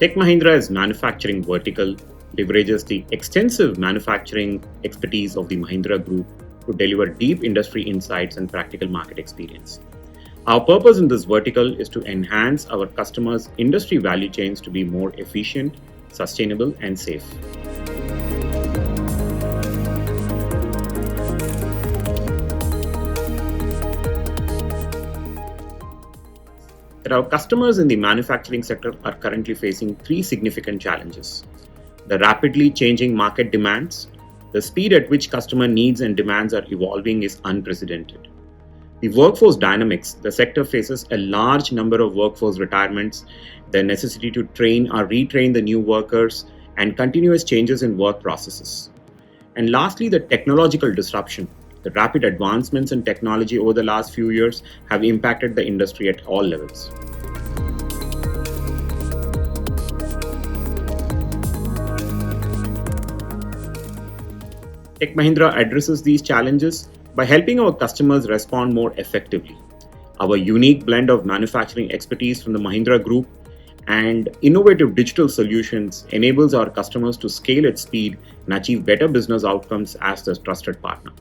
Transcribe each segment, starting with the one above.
Tech Mahindra's manufacturing vertical leverages the extensive manufacturing expertise of the Mahindra Group to deliver deep industry insights and practical market experience. Our purpose in this vertical is to enhance our customers' industry value chains to be more efficient, sustainable, and safe. Our customers in the manufacturing sector are currently facing three significant challenges: the rapidly changing market demands, the speed at which customer needs and demands are evolving is unprecedented. The workforce dynamics, the sector faces a large number of workforce retirements, the necessity to train or retrain the new workers, and continuous changes in work processes. And lastly, the technological disruption. The rapid advancements in technology over the last few years have impacted the industry at all levels. Tech Mahindra addresses these challenges by helping our customers respond more effectively. Our unique blend of manufacturing expertise from the Mahindra Group and innovative digital solutions enables our customers to scale at speed and achieve better business outcomes as the trusted partner.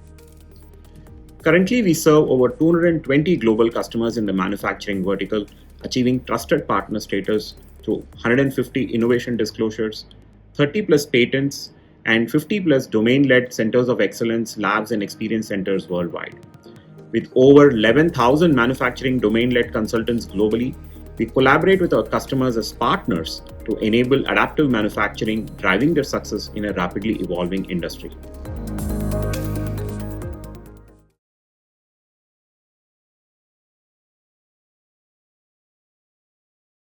Currently, we serve over 220 global customers in the manufacturing vertical, achieving trusted partner status through 150 innovation disclosures, 30 plus patents, and 50 plus domain-led centers of excellence, labs, and experience centers worldwide. With over 11,000 manufacturing domain-led consultants globally, we collaborate with our customers as partners to enable adaptive manufacturing, driving their success in a rapidly evolving industry.